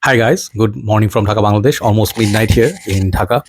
Hi guys, good morning from Dhaka, Bangladesh. Almost midnight here in Dhaka.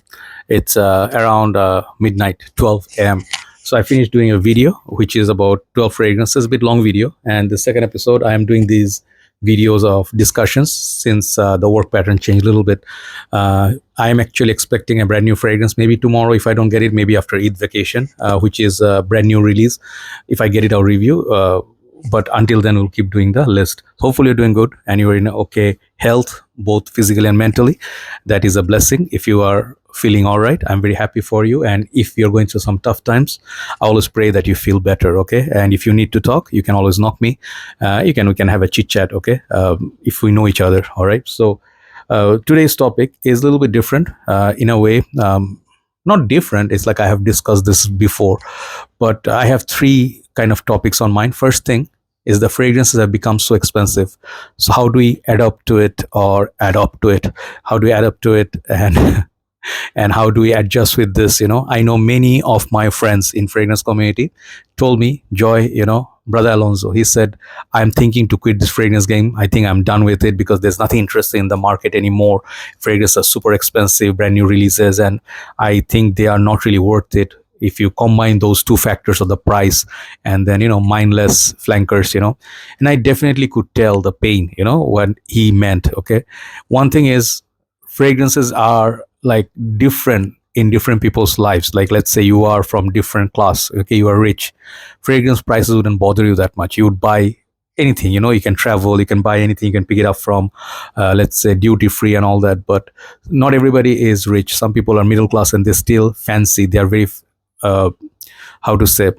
It's around midnight, 12 a.m. So I finished doing a video which is about 12 fragrances, a bit long video. And the second episode, I am doing these videos of discussions since the work pattern changed a little bit. I am actually expecting a brand new fragrance maybe tomorrow if I don't get it, maybe after Eid vacation, which is a brand new release. If I get it, I'll review. But until then, we'll keep doing the list. Hopefully, you're doing good and you're in okay health, both physically and mentally. That is a blessing. If you are feeling all right, I'm very happy for you. And if you're going through some tough times, I always pray that you feel better. Okay. And if you need to talk, you can always knock me. We can have a chit chat. Okay. If we know each other. All right. So today's topic is a little bit different in a way. Not different. It's like I have discussed this before, but I have three kind of topics on mind. First thing is the fragrances have become so expensive. So how do we adapt to it or adopt to it? How do we adapt to it and and how do we adjust with this? I know many of my friends in fragrance community told me, Joy, brother Alonso, he said, I'm thinking to quit this fragrance game. I think I'm done with it because there's nothing interesting in the market anymore. Fragrances are super expensive, brand new releases, and I think they are not really worth it if you combine those two factors of the price and then mindless flankers. And I definitely could tell the pain, what he meant. Okay, one thing is fragrances are like different in different people's lives. Like, let's say you are from different class. Okay, you are rich, fragrance prices wouldn't bother you that much. You would buy anything. You can travel, you can buy anything, you can pick it up from let's say duty free and all that. But not everybody is rich. Some people are middle class and they still fancy, they are very uh, how to say,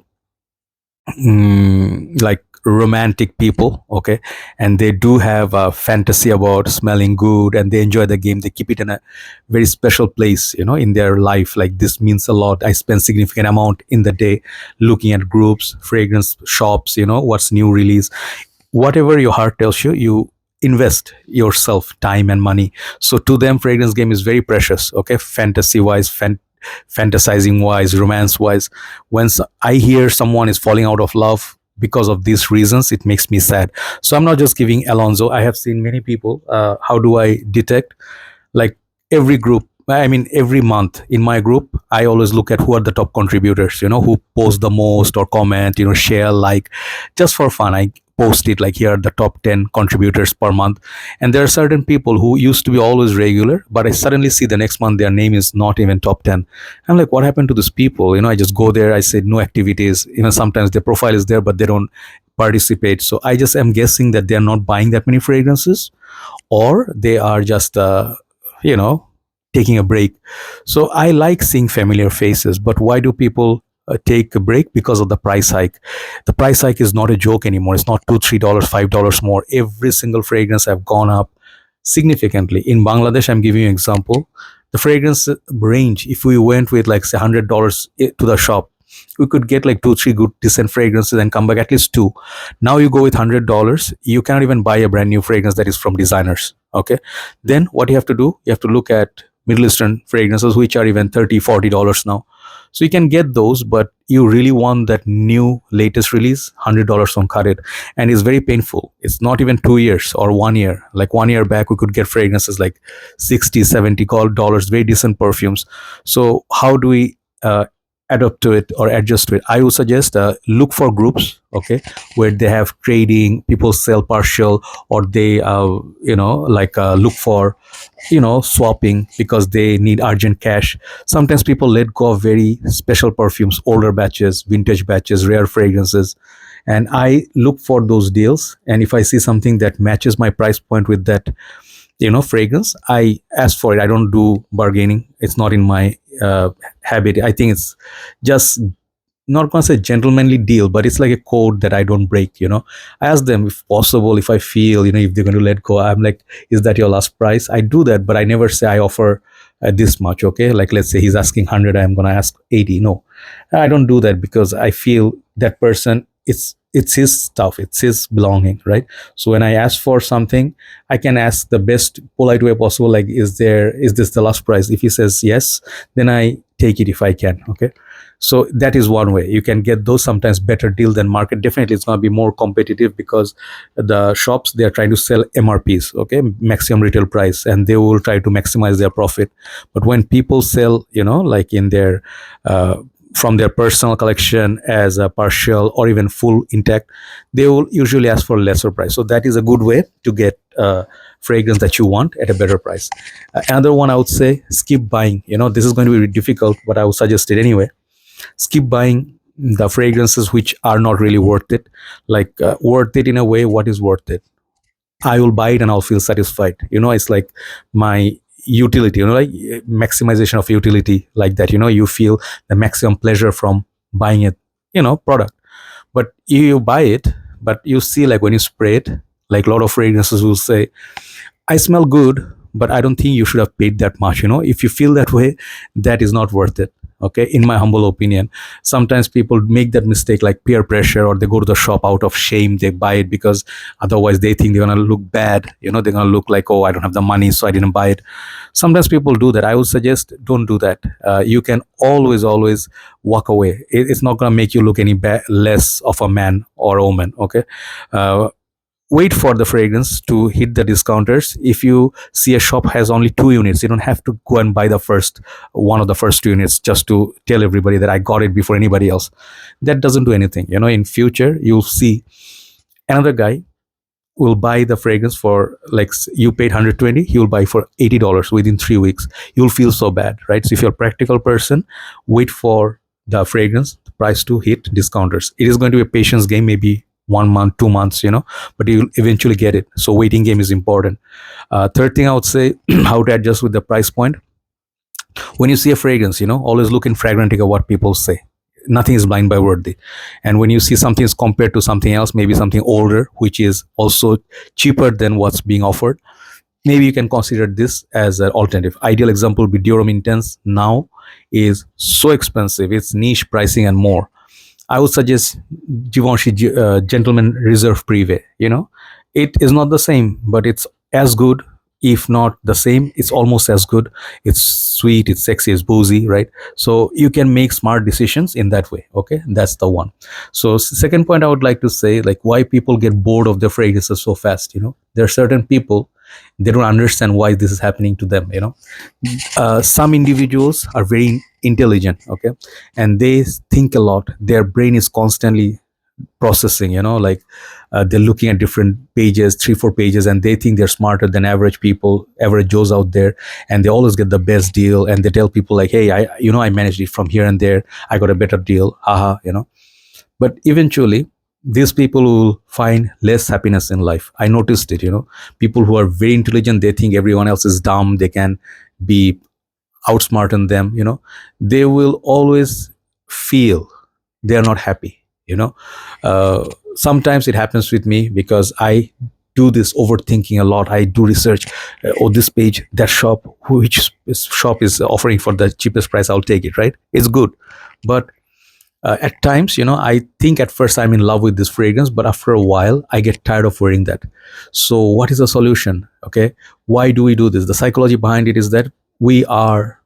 like romantic people. Okay, and they do have a fantasy about smelling good and they enjoy the game. They keep it in a very special place, in their life. Like, this means a lot. I spend significant amount in the day looking at groups, fragrance shops, what's new release. Whatever your heart tells you, you invest yourself time and money. So to them, fragrance game is very precious. Okay, fantasy wise, fantasizing wise, romance wise. When I hear someone is falling out of love because of these reasons, it makes me sad. So I'm not just giving Alonso. I have seen many people. How do I detect? Like, every group, I mean, every month in my group, I always look at who are the top contributors, who post the most or comment, share, like, just for fun. I post it like, here are the top 10 contributors per month. And there are certain people who used to be always regular, but I suddenly see the next month their name is not even top 10. I'm like, what happened to these people? I just go there, I say no activities. Sometimes their profile is there, but they don't participate. So I just am guessing that they're not buying that many fragrances, or they are just you know taking a break. So I like seeing familiar faces, but why do people take a break? Because of the price hike. The price hike is not a joke anymore. It's not $2 $3 $5 more. Every single fragrance have gone up significantly. In Bangladesh, I'm giving you an example. The fragrance range, if we went with like say $100 to the shop, we could get like two three good decent fragrances and come back at least two. Now you go with $100, you cannot even buy a brand new fragrance that is from designers. Okay, then what you have to do, you have to look at Middle Eastern fragrances, which are even $30 $40 now. So you can get those, but you really want that new latest release, $100 won't cut it. And it's very painful. It's not even 2 years or 1 year. Like 1 year back, we could get fragrances like 60 $70, very decent perfumes. So how do we adapt to it or adjust to it? I would suggest look for groups, okay, where they have trading, people sell partial, or they look for swapping because they need urgent cash. Sometimes people let go of very special perfumes, older batches, vintage batches, rare fragrances, and I look for those deals. And if I see something that matches my price point with that fragrance, I ask for it. I don't do bargaining. It's not in my habit. I think it's just, not gonna say gentlemanly deal, but it's like a code that I don't break. I ask them if possible, if I feel, if they're going to let go, I'm like, is that your last price? I do that, but I never say I offer this much. Okay, like let's say he's asking 100, I'm gonna ask 80. No, I don't do that because I feel that person, it's his stuff, it's his belonging, right? So when I ask for something, I can ask the best polite way possible, like, is this the last price? If he says yes, then I take it if I can. Okay, So that is one way you can get those sometimes better deal than market. Definitely it's going to be more competitive because the shops, they are trying to sell MRPs, okay, maximum retail price, and they will try to maximize their profit. But when people sell, like in their from their personal collection as a partial or even full intact, they will usually ask for a lesser price. So that is a good way to get fragrance that you want at a better price. Another one, I would say, skip buying. This is going to be difficult, but I would suggest it anyway. Skip buying the fragrances which are not really worth it. Like worth it in a way, what is worth it? I will buy it and I'll feel satisfied. It's like my utility, like maximization of utility, like that. You feel the maximum pleasure from buying it, product. But you buy it, but you see, like when you spray it, like a lot of fragrances will say, I smell good, but I don't think you should have paid that much. If you feel that way, that is not worth it. Okay, in my humble opinion. Sometimes people make that mistake, like peer pressure, or they go to the shop out of shame. They buy it because otherwise they think they're gonna look bad. They're gonna look like, oh, I don't have the money, so I didn't buy it. Sometimes people do that. I would suggest don't do that. You can always walk away. It's not gonna make you look any less of a man or a woman. Okay. Wait for the fragrance to hit the discounters. If you see a shop has only 2 units, you don't have to go and buy the first one of the first 2 units just to tell everybody that I got it before anybody else. That doesn't do anything. In future you'll see another guy will buy the fragrance for, like, you paid 120, he will buy for $80 within 3 weeks. You'll feel so bad, right? So if you're a practical person, wait for the fragrance, the price to hit discounters. It is going to be a patience game, maybe 1 month, 2 months, but you'll eventually get it. So waiting game is important. Third thing I would say, how to adjust with the price point. When you see a fragrance, always look in Fragrantica what people say. Nothing is blind by worthy. And when you see something is compared to something else, maybe something older, which is also cheaper than what's being offered, maybe you can consider this as an alternative. Ideal example would be Dior Intense. Now is so expensive. It's niche pricing and more. I would suggest Givenchy Gentleman Reserve Privé. It is not the same, but it's as good, if not the same. It's almost as good. It's sweet, it's sexy, it's boozy, right? So you can make smart decisions in that way. Okay, that's the one. So second point I would like to say, like, why people get bored of the fragrances so fast. There are certain people, they don't understand why this is happening to them. Some individuals are very intelligent, okay, and they think a lot. Their brain is constantly processing, like they're looking at different pages, 3-4 pages, and they think they're smarter than average people, average joes out there, and they always get the best deal, and they tell people like, hey, I managed it from here and there, I got a better deal, haha. But eventually these people will find less happiness in life. I noticed it. People who are very intelligent, they think everyone else is dumb, they can be outsmarting them. They will always feel they are not happy. Sometimes it happens with me because I do this overthinking a lot. I do research. Oh, this page, that shop, which shop is offering for the cheapest price, I'll take it, right? It's good. But at times, I think at first I'm in love with this fragrance, but after a while I get tired of wearing that. So what is the solution? Okay, why do we do this? The psychology behind it is that we are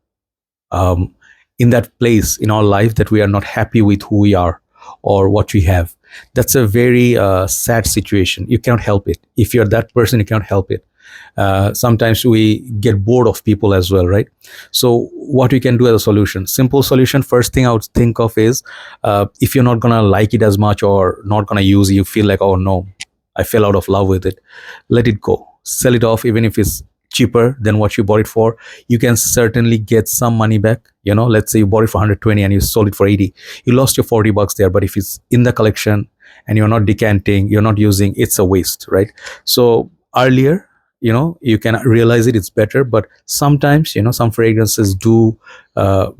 in that place in our life that we are not happy with who we are or what we have. That's a very sad situation. You cannot help it. If you're that person, you cannot help it. Sometimes we get bored of people as well, right? So what we can do as a solution, simple solution, first thing I would think of is, if you're not gonna like it as much or not gonna use it, you feel like, oh no, I fell out of love with it, let it go, sell it off. Even if it's cheaper than what you bought it for, you can certainly get some money back. Let's say you bought it for 120 and you sold it for 80, you lost your $40 there. But if it's in the collection and you're not decanting, you're not using, it's a waste, right? So earlier, you can realize it's better. But sometimes, some fragrances do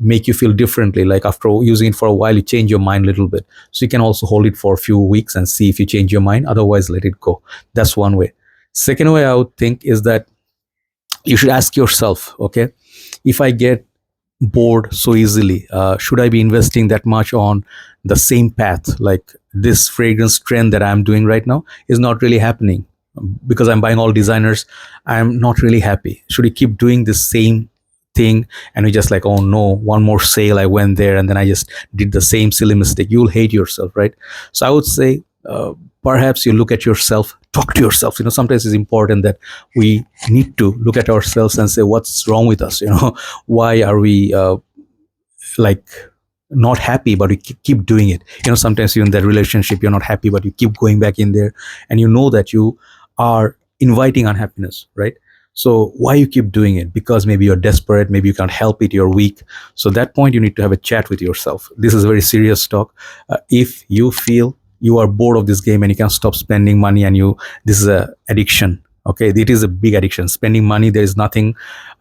make you feel differently. Like after using it for a while, you change your mind a little bit. So you can also hold it for a few weeks and see if you change your mind. Otherwise, let it go. That's one way. Second way I would think is that you should ask yourself, okay, if I get bored so easily, should I be investing that much on the same path? Like this fragrance trend that I'm doing right now is not really happening because I'm buying all designers. I'm not really happy. Should I keep doing the same thing, and you just like, oh no, one more sale, I went there and then I just did the same silly mistake, you'll hate yourself, right? So I would say, perhaps you look at yourself, talk to yourself. Sometimes it's important that we need to look at ourselves and say, what's wrong with us? Why are we like not happy, but we keep doing it? Sometimes you're in that relationship, you're not happy, but you keep going back in there, and you know that you are inviting unhappiness, right? So why you keep doing it? Because maybe you're desperate, maybe you can't help it, you're weak. So at that point you need to have a chat with yourself. This is a very serious talk. If you feel you are bored of this game and you can't stop spending money, and this is a addiction, okay, it is a big addiction. Spending money, there is nothing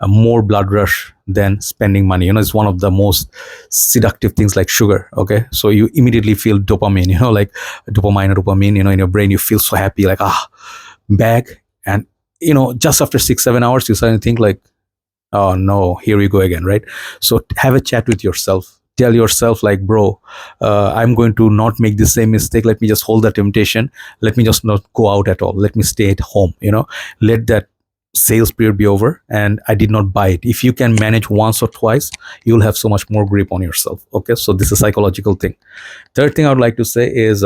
more blood rush than spending money. It's one of the most seductive things, like sugar. Okay, so you immediately feel dopamine, like dopamine or dopamine, in your brain. You feel so happy, like bag. And just after 6-7 hours you suddenly think like, oh no, here we go again, right? So have a chat with yourself. Tell yourself like, bro, I'm going to not make the same mistake. Let me just hold the temptation. Let me just not go out at all. Let me stay at home. Let that sales period be over, and I did not buy it. If you can manage once or twice, you'll have so much more grip on yourself. Okay, so this is a psychological thing. Third thing I would like to say is,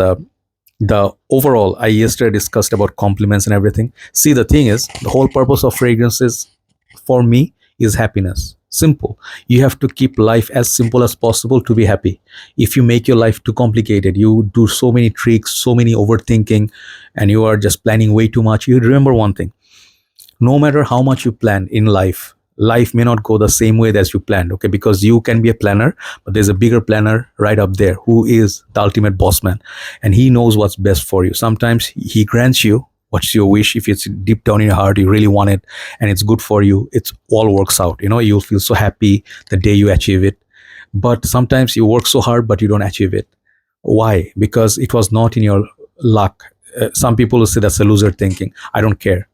the overall, I yesterday discussed about compliments and everything. See, the thing is, the whole purpose of fragrances for me is happiness. Simple. You have to keep life as simple as possible to be happy. If you make your life too complicated, you do so many tricks, so many overthinking, and you are just planning way too much, you remember one thing: no matter how much you plan in life, life may not go the same way as you planned. Okay, because you can be a planner, but there's a bigger planner right up there who is the ultimate boss man, and he knows what's best for you. Sometimes he grants you what's your wish. If it's deep down in your heart, you really want it and it's good for you, it all works out. You'll feel so happy the day you achieve it. But sometimes you work so hard but you don't achieve it. Why? Because it was not in your luck. Some people will say that's a loser thinking. I don't care,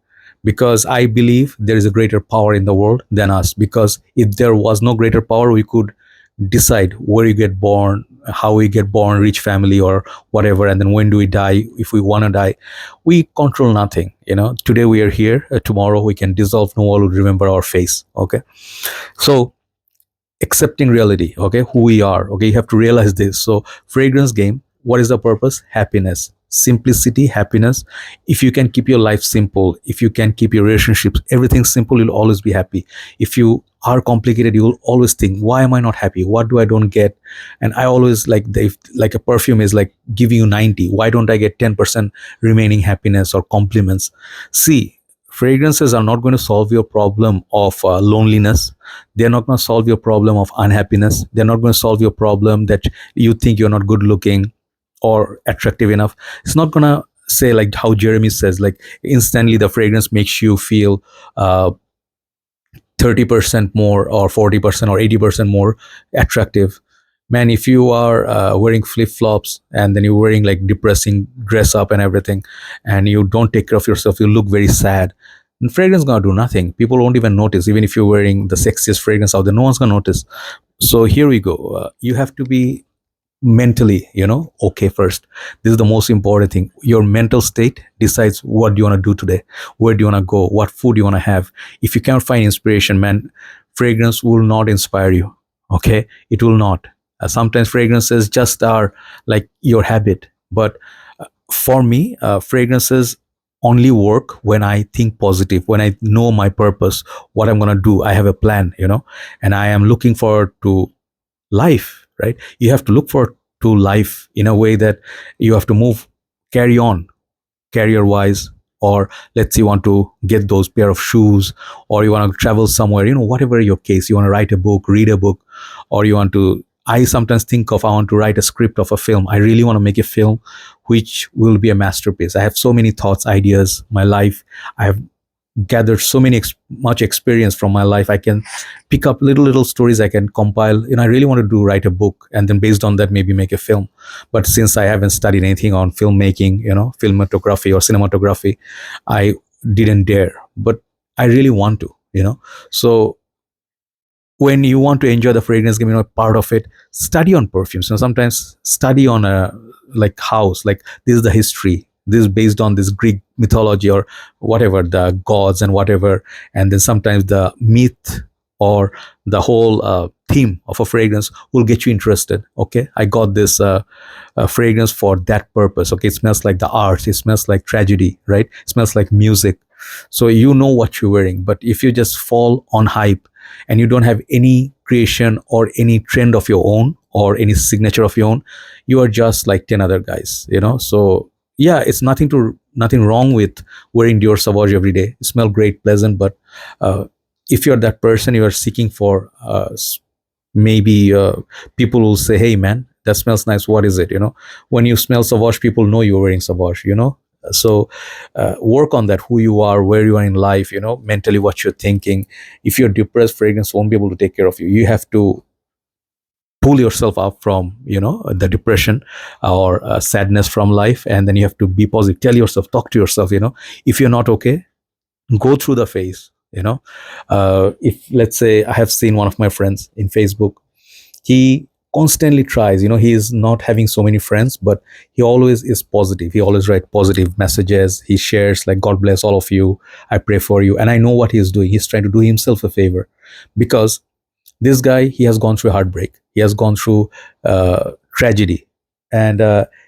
because I believe there is a greater power in the world than us. Because if there was no greater power, we could decide where you get born, how we get born, rich family or whatever, and then when do we die, if we want to die. We control nothing. Today we are here, tomorrow we can dissolve, no one will remember our face. Okay, so accepting reality, okay, who we are. Okay, you have to realize this. So fragrance game, what is the purpose? Happiness, simplicity, happiness. If you can keep your life simple, if you can keep your relationships, everything simple, you'll always be happy. If you are complicated, you'll always think, why am I not happy? What do I don't get? And I always like a perfume is like giving you 90, why don't I get 10% remaining happiness or compliments? See, fragrances are not going to solve your problem of loneliness. They're not going to solve your problem of unhappiness. They're not going to solve your problem that you think you're not good looking or attractive enough. It's not going to say, like how Jeremy says, like instantly the fragrance makes you feel 30% more or 40% or 80% more attractive. Man, if you are wearing flip-flops and then you're wearing like depressing dress up and everything, and you don't take care of yourself, you look very sad. And fragrance gonna do nothing. People won't even notice. Even if you're wearing the sexiest fragrance out there, no one's gonna notice. So here we go. You have to be mentally, okay first. This is the most important thing. Your mental state decides what do you want to do today, where do you want to go, what food you want to have. If you can't find inspiration, man, fragrance will not inspire you. Okay, it will not. Sometimes fragrances just are like your habit. But for me, fragrances only work when I think positive, when I know my purpose, what I'm going to do. I have a plan, and I am looking forward to life, right? You have to look forward to life in a way that you have to move, carry on career wise, or let's say you want to get those pair of shoes, or you want to travel somewhere, whatever your case, you want to write a book, read a book, or you want to, I sometimes think of, I want to write a script of a film. I really want to make a film which will be a masterpiece. I have so many thoughts, ideas, my life. I have gathered so much experience from my life. I can pick up little stories, I can compile. I really want to write a book, and then based on that maybe make a film. But since I haven't studied anything on filmmaking, filmography or cinematography, I didn't dare. But I really want to. So when you want to enjoy the fragrance game, part of it, study on perfumes. Sometimes study on a like house, like this is the history, this is based on this Greek mythology or whatever, the gods and whatever. And then sometimes the myth or the whole theme of a fragrance will get you interested. Okay, I got this fragrance for that purpose. Okay, it smells like the art, it smells like tragedy, right? It smells like music. So you know what you're wearing. But if you just fall on hype and you don't have any creation or any trend of your own or any signature of your own, you are just like 10 other guys, so yeah, it's nothing wrong with wearing Dior Sauvage every day. It smell great, pleasant, but uh, if you're that person, you are seeking for maybe people will say, hey man, that smells nice, what is it? When you smell Sauvage, people know you're wearing Sauvage. So work on that, who you are, where you are in life, mentally what you're thinking. If you're depressed, fragrance won't be able to take care of you. You have to pull yourself up from the depression or sadness from life, and then you have to be positive, tell yourself, talk to yourself. If you're not okay, go through the phase. If, let's say, I have seen one of my friends in Facebook, he constantly tries, he is not having so many friends, but he always is positive, he always write positive messages, he shares like, god bless all of you, I pray for you. And I know what he's doing, he's trying to do himself a favor, because this guy, he has gone through heartbreak, he has gone through tragedy, and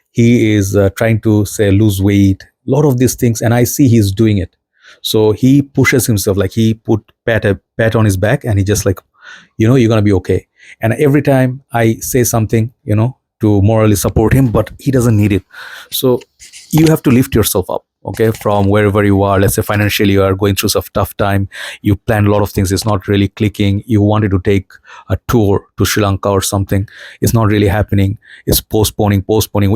he is trying to say lose weight, a lot of these things, and I see he's doing it. So he pushes himself, like he put pat on his back, and he just like, you're gonna be okay. And every time I say something, to morally support him, but he doesn't need it. So you have to lift yourself up, okay, from wherever you are. Let's say financially you are going through some tough time, you planned a lot of things, it's not really clicking, you wanted to take a tour to Sri Lanka or something, it's not really happening, it's postponing,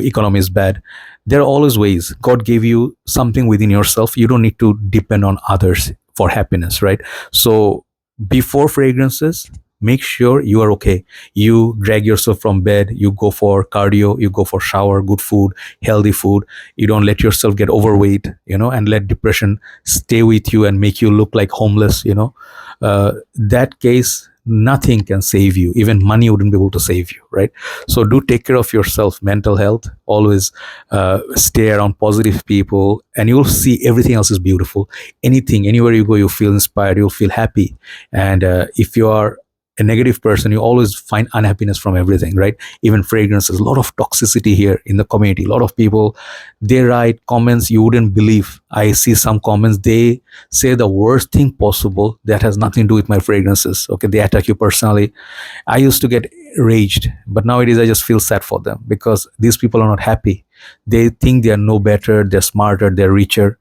economy is bad. There are always ways. God gave you something within yourself, you don't need to depend on others for happiness, right? So before fragrances, make sure you are okay. You drag yourself from bed, you go for cardio, you go for shower, good food, healthy food. You don't let yourself get overweight, and let depression stay with you and make you look like homeless. That case, nothing can save you, even money wouldn't be able to save you, right? So do take care of yourself, mental health, always stay around positive people, and you'll see everything else is beautiful. Anything, anywhere you go, you feel inspired, you'll feel happy. And if you are a negative person, you always find unhappiness from everything, right? Even fragrances, a lot of toxicity here in the community, a lot of people, they write comments you wouldn't believe. I see some comments, they say the worst thing possible that has nothing to do with my fragrances. Okay, they attack you personally. I used to get raged, but nowadays I just feel sad for them, because these people are not happy. They think they are no better, they're smarter, they're richer.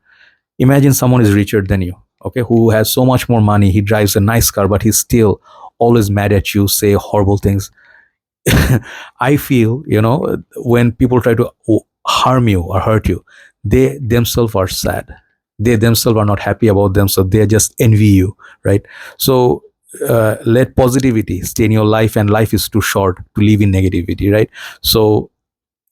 Imagine someone is richer than you, okay, who has so much more money, he drives a nice car, but he's still always mad at you, say horrible things. I feel, when people try to harm you or hurt you, they themselves are sad, they themselves are not happy about them, so they just envy you, right? So let positivity stay in your life, and life is too short to live in negativity, right? So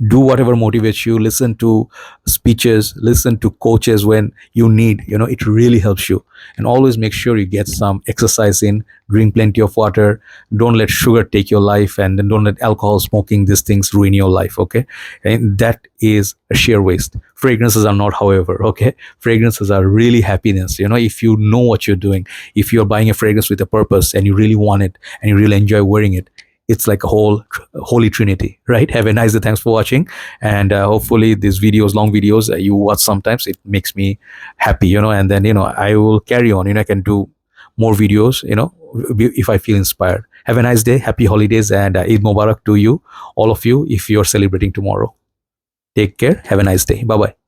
do whatever motivates you, listen to speeches, listen to coaches when you need, it really helps you. And always make sure you get some exercise in, drink plenty of water, don't let sugar take your life, and then don't let alcohol, smoking, these things ruin your life, okay? And that is a sheer waste. Fragrances are not, however, okay? Fragrances are really happiness, if you know what you're doing. If you're buying a fragrance with a purpose and you really want it and you really enjoy wearing it, it's like a whole holy trinity, right? Have a nice day, thanks for watching. And hopefully these videos, long videos, you watch sometimes, it makes me happy, and then I will carry on, I can do more videos, if I feel inspired. Have a nice day, happy holidays, and Eid Mubarak to you, all of you, if you're celebrating tomorrow. Take care, have a nice day, bye bye.